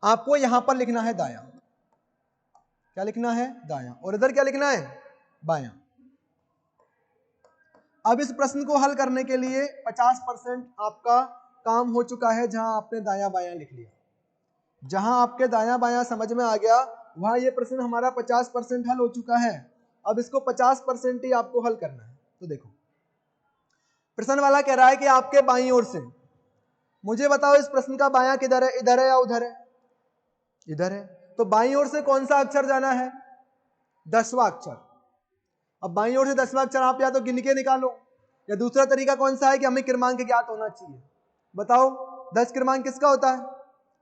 S1: आपको यहां पर लिखना है दायां, क्या लिखना है, दायां, और इधर क्या लिखना है, बायां। अब इस प्रश्न को हल करने के लिए 50% आपका काम हो चुका है, जहां आपने दायां बायां लिख लिया। जहां आपके दायां बायां समझ में आ गया, वहां ये प्रश्न हमारा 50% हल हो चुका है। अब इसको 50% ही आपको हल करना है। तो देखो प्रश्न वाला कह रहा है कि आपके बाईं ओर से, मुझे बताओ इस प्रश्न का बायां किधर है, इधर है या उधर है, इधर है। तो बाईं ओर से कौन सा अक्षर जाना है, 10वां अक्षर। अब बाईं ओर से 10वां अक्षर आप या तो गिन के निकालो, या दूसरा तरीका कौन सा है कि हमें क्रमांक ज्ञात होना चाहिए। बताओ 10 क्रमांक किसका होता है,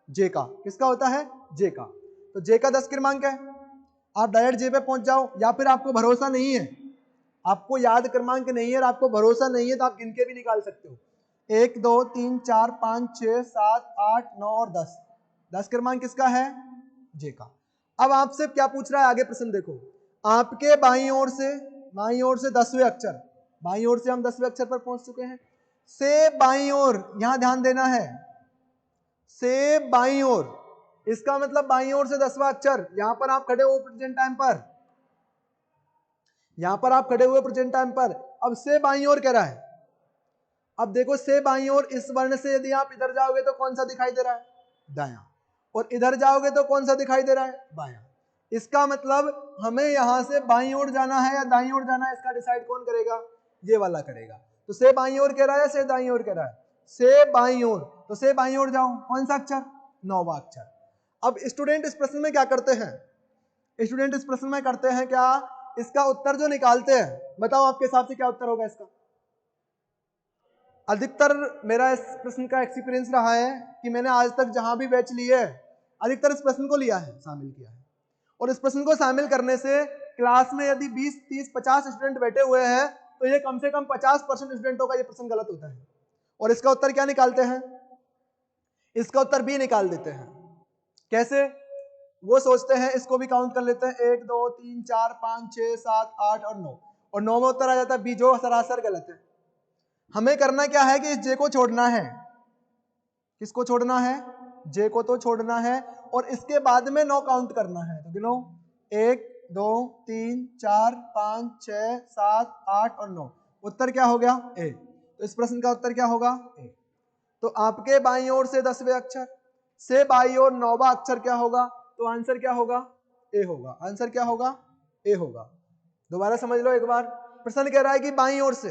S1: जे का। किसका होता है, जे का। तो जे का 10 क्रमांक है। आप डायरेक्ट जे पे पहुंच जाओ, या फिर आपको भरोसा नहीं है, आपको याद क्रमांक नहीं है और आपको भरोसा नहीं है, तो आप गिन के भी निकाल सकते हो। 1 2 3 4 5 6 7 8 9 और 10, 10 क्रमांक किसका है, जे का। अब आपसे क्या पूछ रहा है आगे प्रश्न देखो, आपके बाईं ओर से 10वें अक्षर, बाईं ओर से हम 10वें अक्षर पर पहुंच चुके हैं। से बाईं ओर, यहां ध्यान देना है, से बाईं ओर, इसका मतलब बाईं ओर से 10वां अक्षर। यहां पर आप खड़े हो प्रेजेंट टाइम पर, यहां पर आप खड़े हुए प्रेजेंट टाइम पर। अब से बाईं ओर कह रहा है। अब देखो से बाईं ओर, इस वर्ण से यदि आप इधर जाओगे तो कौन सा दिखाई दे रहा है, दायां, और इधर जाओगे तो कौन सा दिखाई दे रहा है, बायां। इसका मतलब हमें यहां से बाईं ओर जाना है या दाईं ओर जाना है, इसका डिसाइड कौन करेगा, ये वाला करेगा। तो से बाईं ओर कह रहा है, से दाईं ओर कह रहा है, से बाईं ओर। तो से बाईं ओर जाओ, कौन सा अक्षर, 9वां अक्षर। अब स्टूडेंट इस प्रश्न में क्या करते हैं, स्टूडेंट इस प्रश्न में करते हैं क्या, इसका उत्तर जो निकालते हैं, बताओ आपके हिसाब से क्या उत्तर होगा इसका। अधिकतर मेरा इस प्रश्न का एक्सपीरियंस रहा है कि मैंने आज तक जहां भी बैच ली है, अधिकतर इस प्रश्न को लिया है, शामिल किया है। और इस प्रश्न को शामिल करने से क्लास में यदि 20 30 50 स्टूडेंट बैठे हुए हैं, तो ये कम से कम 50% स्टूडेंटों का ये प्रश्न गलत होता है। और इसका उत्तर क्या निकालते हैं, इसका उत्तर बी निकाल देते हैं। कैसे, वो सोचते हैं, इसको भी काउंट कर लेते हैं, 1 2 3 4 5 6 7 8 और 9, और 9 में उत्तर आ जाता है बी, जो सरासर गलत है। हमें करना क्या है कि इस जे को छोड़ना है। किसको छोड़ना है, जे को तो छोड़ना है, और इसके बाद में 9 काउंट करना है। तो गिनो, 1 2 3 4 5 6 7 8 और 9। उत्तर क्या हो गया, ए। तो इस प्रश्न का उत्तर क्या होगा, ए। तो आपके बाईं ओर से 10वें अक्षर, से बाईं ओर 9वां अक्षर क्या होगा, तो आंसर क्या होगा, ए होगा। आंसर क्या होगा, ए होगा। दोबारा समझ लो एक बार, प्रश्न कह रहा है कि बाईं ओर से,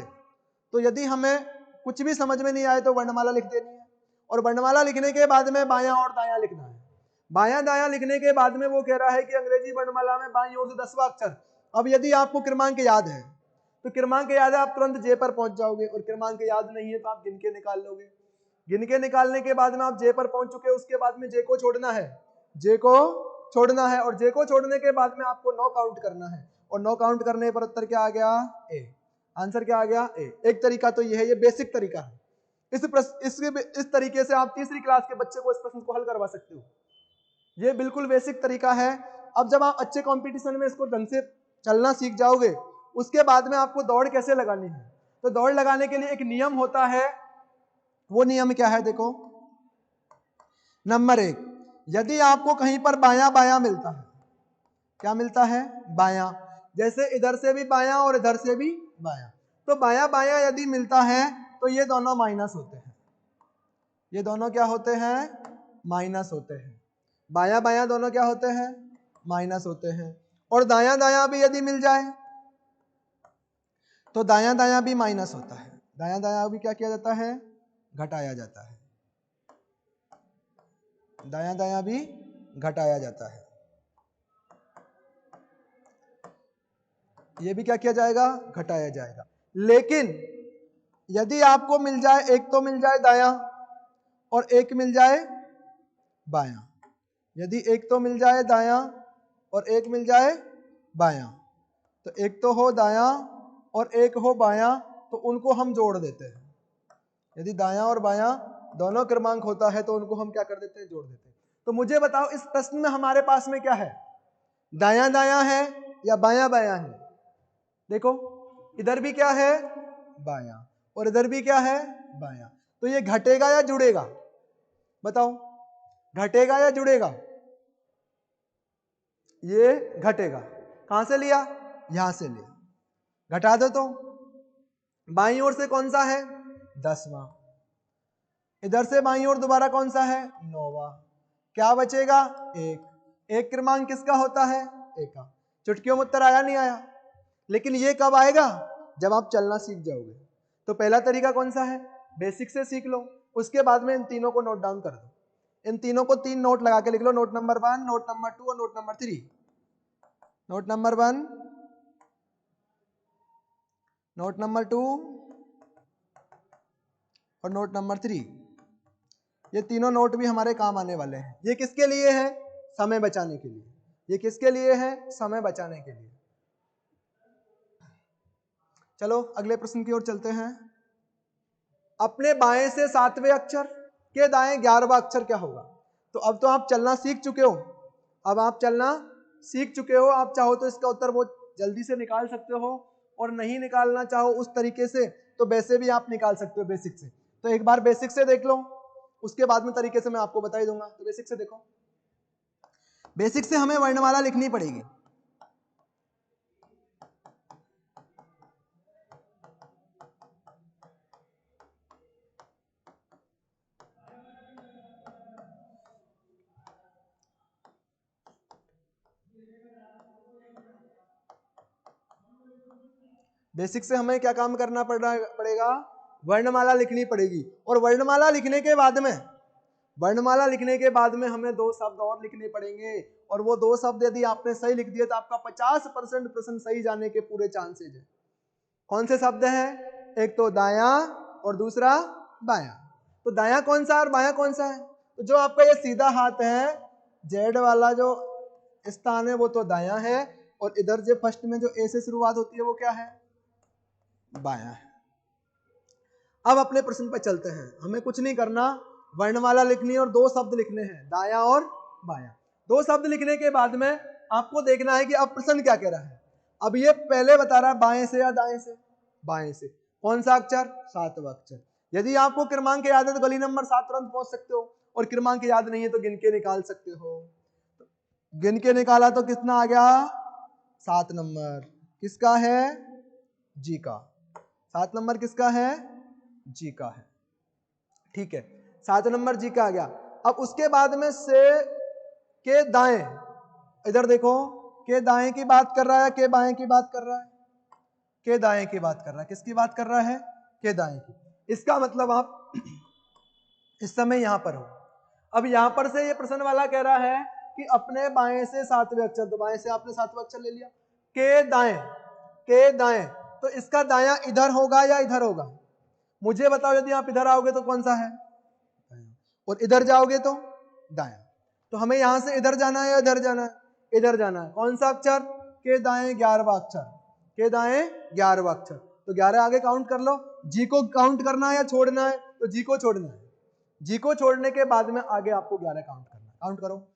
S1: तो यदि हमें कुछ भी समझ में नहीं आए तो वर्णमाला लिख देनी है, और वर्णमाला लिखने के बाद में बायां और दायां लिखना है। बायां दायां लिखने के बाद में वो कह रहा है कि अंग्रेजी वर्णमाला में बाईं ओर से 10वां अक्षर। अब यदि आपको क्रमांक याद है, तो क्रमांक याद है, आप तुरंत जे पर पहुंच जाओगे, और क्रमांक याद नहीं है तो आप गिन के निकाल लोगे। गिन के निकालने के बाद में आप जे पर पहुंच चुके, उसके बाद में जे को छोड़ना है, जे को छोड़ना है, और जे को छोड़ने के बाद में आपको 9 काउंट करना है, और 9 काउंट करने पर उत्तर क्या आ गया, ए। आंसर क्या आ गया, ए। एक तरीका तो ये है, ये बेसिक तरीका है। इस तरीके से आप तीसरी क्लास के बच्चे को इस प्रश्न को हल करवा सकते हो। ये बिल्कुल बेसिक तरीका है। अब जब आप अच्छे कंपटीशन में इसको ढंग से चलना सीख जाओगे, उसके बाद में आपको दौड़ कैसे लगानी है। तो दौड़ लगाने के लिए एक नियम होता है, वो नियम क्या है, देखो। नंबर 1, यदि आपको कहीं पर बायां बायां मिलता है, क्या मिलता है, बायां, जैसे इधर से भी बायां और इधर से भी बायां, तो बायां बायां यदि मिलता है तो ये दोनों माइनस होते हैं। ये दोनों क्या होते हैं, माइनस होते हैं। बायां बायां दोनों क्या होते हैं, माइनस होते हैं। और दायां दायां भी यदि मिल जाए तो दायां दायां भी माइनस होता है। दायां दायां भी क्या किया जाता है, घटाया जाता है। दायां दायां भी घटाया जाता है। ये भी क्या किया जाएगा, घटाया जाएगा। लेकिन यदि आपको मिल जाए, एक तो मिल जाए दायां और एक मिल जाए बायां, यदि एक तो मिल जाए दायां और एक मिल जाए बायां, तो एक तो हो दायां और एक हो बायां, तो उनको हम जोड़ देते हैं। यदि दायां और बायां दोनों क्रमांक होता है तो उनको हम क्या कर देते हैं, जोड़ देते हैं। तो मुझे बताओ इस प्रश्न में हमारे पास में क्या है, दायां दायां है या बायां बायां है? देखो इधर भी क्या है, बायां, और इधर भी क्या है, बायां। तो ये घटेगा या जुड़ेगा, बताओ, घटेगा या जुड़ेगा? ये घटेगा। कहां से लिया, यहां से लिया, घटा दो तो बाईं ओर से कौन सा है, 10वां, इधर से बाईं ओर दोबारा कौन सा है, 9वां, क्या बचेगा, एक। एक क्रमांक किसका होता है, एक का। चुटकियों में उत्तर आया नहीं आया? लेकिन ये कब आएगा, जब आप चलना सीख जाओगे। तो पहला तरीका कौन सा है, बेसिक से सीख लो, उसके बाद में इन तीनों को नोट डाउन कर दो। इन तीनों को 3 नोट लगा के लिख लो, नोट नंबर 1, नोट नंबर 2 और note number 3। Note number 1, note number 2 और नोट नंबर 3। ये तीनों नोट भी हमारे काम आने वाले हैं। ये किसके लिए है, समय बचाने के लिए। ये किसके लिए है, समय बचाने के लिए। चलो अगले प्रश्न की ओर चलते हैं। अपने बाएं से 7वें अक्षर के दाएं 11वां अक्षर क्या होगा? तो अब तो आप चलना सीख चुके हो, अब आप चलना सीख चुके हो। आप चाहो तो इसका उत्तर बहुत जल्दी से निकाल सकते हो, और नहीं निकालना चाहो उस तरीके से तो वैसे भी आप निकाल सकते हो बेसिक से। तो एक बार बेसिक से देख लो, उसके बाद में तरीके से मैं आपको बता ही दूंगा। तो बेसिक से देखो, बेसिक से हमें वर्णमाला लिखनी पड़ेगी। बेसिक से हमें क्या काम करना पड़ेगा, वर्णमाला लिखनी पड़ेगी। और वर्णमाला लिखने के बाद में, वर्णमाला लिखने के बाद में हमें 2 शब्द और लिखने पड़ेंगे, और वो 2 शब्द यदि आपने सही लिख दिए तो आपका 50% प्रश्न सही जाने के पूरे चांसेज है। कौन से शब्द हैं, एक तो दायां और दूसरा बायां। तो दायां कौन सा और बायां कौन सा है? तो जो आपका ये सीधा हाथ है, जेड वाला जो स्थान है वो तो दायां है, और इधर जो फर्स्ट में जो ए से शुरुआत होती है वो क्या है, बायां है। अब अपने प्रश्न पर चलते हैं। हमें कुछ नहीं करना, वर्णमाला लिखनी और 2 शब्द लिखने हैं, दायां और बायां। 2 शब्द लिखने के बाद में आपको देखना है कि अब प्रश्न क्या कह रहा है। अब ये पहले बता रहा है बाएं से या दाएं से, बाएं से। कौन सा अक्षर, 7वां अक्षर। यदि आपको क्रमांक याद है तो गली नंबर 7 तुरंत पहुंच सकते हो, और क्रमांक याद नहीं है तो गिन के निकाल सकते हो। गिन के निकाला तो कितना आ गया, 7 नंबर। किसका है, जी का। 7 नंबर किसका है, जी का है। ठीक है, 7 नंबर जी का आ गया। अब उसके बाद में से के दाएं, इधर देखो, के दाएं की बात कर रहा है, के बाएं की बात कर रहा है, के दाएं की बात कर रहा है। किसकी बात कर रहा है, के दाएं की। इसका मतलब आप इस समय यहां पर हो। अब यहां पर से ये प्रश्न वाला कह रहा है कि अपने बाएं से 7वें अक्षर, तो बाएं से आपने 7वां अक्षर ले लिया, के दाएं, के दाएं। तो इसका दायां इधर होगा या इधर होगा, मुझे बताओ। यदि आप इधर आओगे तो कौन सा है, और इधर जाओगे तो दायां। तो हमें यहां से इधर जाना है या इधर जाना है, इधर जाना है। कौन सा अक्षर, के दाएं 11वां अक्षर, के दाएं 11वां अक्षर। तो 11 आगे काउंट कर लो। जी को काउंट करना है या छोड़ना है, तो जी को छोड़ना है। जी को छोड़ने के बाद में आगे आपको 11 काउंट करना है। काउंट करो,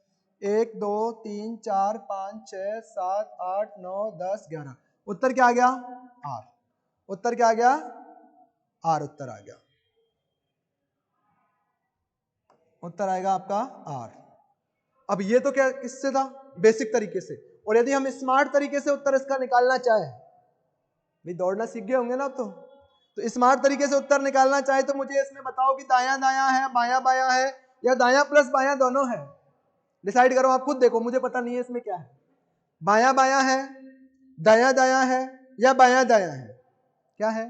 S1: 1 2 3 4 5 6 7 8 9 10 11। उत्तर क्या आ गया, आर। उत्तर क्या आ गया, आर उत्तर आ गया। उत्तर आएगा आपका आर। अब ये तो क्या किससे था, बेसिक तरीके से। और यदि हम स्मार्ट तरीके से उत्तर इसका निकालना चाहे, भाई दौड़ना सीख गए होंगे ना अब तो स्मार्ट तरीके से उत्तर निकालना चाहे तो मुझे इसमें बताओ कि दायां दायां है, बायां बायां है, या दायां प्लस बायां दोनों है। डिसाइड करो, आप खुद देखो, मुझे पता नहीं है इसमें क्या है। बायां बायां है, दायां दायां है, या बायां दायां है। क्या है,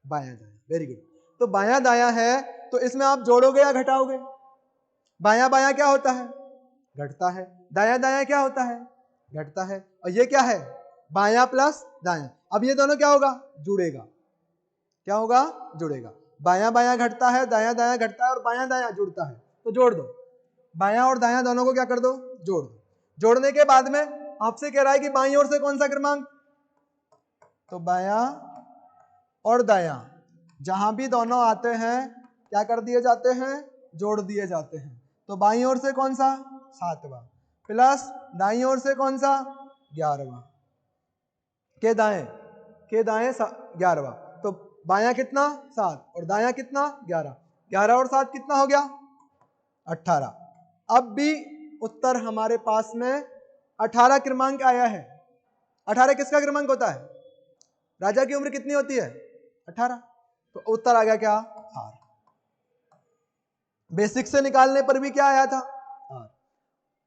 S1: बायां दायां। Very good. तो बायां दायां है, तो इसमें आप जोड़ोगे या घटाओगे। बायां बायां क्या होता है, घटता है। दायां दायां क्या होता है, घटता है। और ये क्या है, बायां प्लस दायां। अब ये दोनों क्या होगा, जुड़ेगा। क्या होगा, जुड़ेगा। बायां बायां घटता है, दायां दायां घटता है और बायां दायां जुड़ता है, तो जोड़ दो। बायां और दायां दोनों को क्या कर दो, जोड़ दो। जोड़ने के बाद में आपसे कह रहा है कि बाईं ओर से कौन सा क्रमांक, तो बायां और दायां जहां भी दोनों आते हैं क्या कर दिए जाते हैं, जोड़ दिए जाते हैं। तो बाईं ओर से कौन सा, 7वां, प्लस दाईं ओर से कौन सा, 11वां, के दाएं 11वां। तो बायां कितना 7 और दायां कितना 11, 11 और 7 कितना हो गया 18। अब भी उत्तर हमारे पास में 18 क्रमांक आया है। 18 किसका क्रमांक होता है, राजा की उम्र कितनी होती है 18। तो उत्तर आ गया क्या, आर। बेसिक से निकालने पर भी क्या आया था, आर,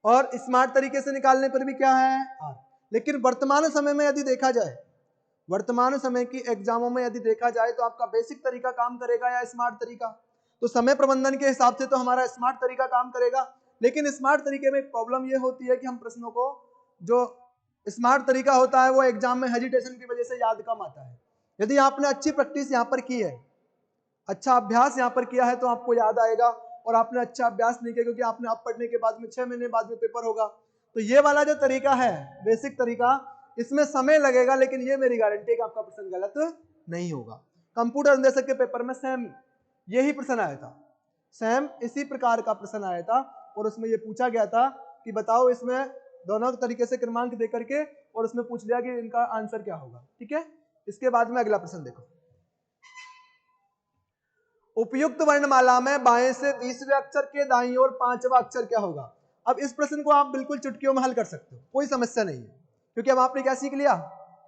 S1: और स्मार्ट तरीके से निकालने पर भी क्या है, आर। लेकिन वर्तमान समय में यदि देखा जाए, वर्तमान समय की एग्जामों में यदि देखा जाए तो आपका बेसिक तरीका काम करेगा या स्मार्ट तरीका, तो समय प्रबंधन के हिसाब से तो हमारा स्मार्ट तरीका काम करेगा। लेकिन स्मार्ट तरीके में एक प्रॉब्लम ये होती है कि हम प्रश्नों को, जो स्मार्ट तरीका होता है वो एग्जाम में हेजिटेशन की वजह से याद कम आता है। यदि आपने अच्छी प्रैक्टिस यहाँ पर की है, अच्छा अभ्यास यहाँ पर किया है, तो आपको याद आएगा। और आपने अच्छा अभ्यास नहीं किया क्योंकि आपने अब पढ़ने के बाद में 6 महीने बाद में पेपर होगा, तो ये वाला जो तरीका है बेसिक तरीका, इसमें समय लगेगा, लेकिन ये मेरी गारंटी है कि आपका प्रश्न गलत नहीं होगा। कंप्यूटर अनुदेशक के पेपर में सेम यही प्रश्न आया था, सेम इसी प्रकार का प्रश्न आया था, और उसमें ये पूछा गया था कि बताओ इसमें दोनों तरीके से क्रमांक दे करके, और उसमें पूछ लिया कि इनका आंसर क्या होगा। ठीक है, इसके बाद में अगला प्रश्न देखो, उपयुक्त वर्णमाला में बाएं से 20वें अक्षर के दाईं ओर 5वां अक्षर क्या होगा। अब इस प्रश्न को आप बिल्कुल चुटकियों में हल कर सकते हो, कोई समस्या नहीं है, क्योंकि अब आपने क्या सीख लिया,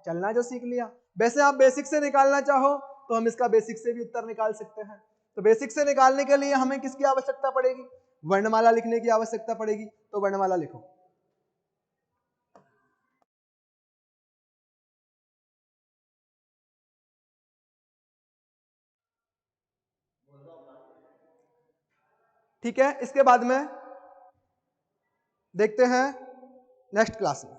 S1: चलना जो सीख लिया। वैसे आप बेसिक से निकालना चाहो तो हम इसका बेसिक से भी उत्तर निकाल सकते हैं। तो बेसिक से निकालने के लिए हमें किसकी आवश्यकता पड़ेगी, वर्णमाला लिखने की आवश्यकता पड़ेगी। तो वर्णमाला लिखो, ठीक है। इसके बाद में देखते हैं नेक्स्ट क्लास में।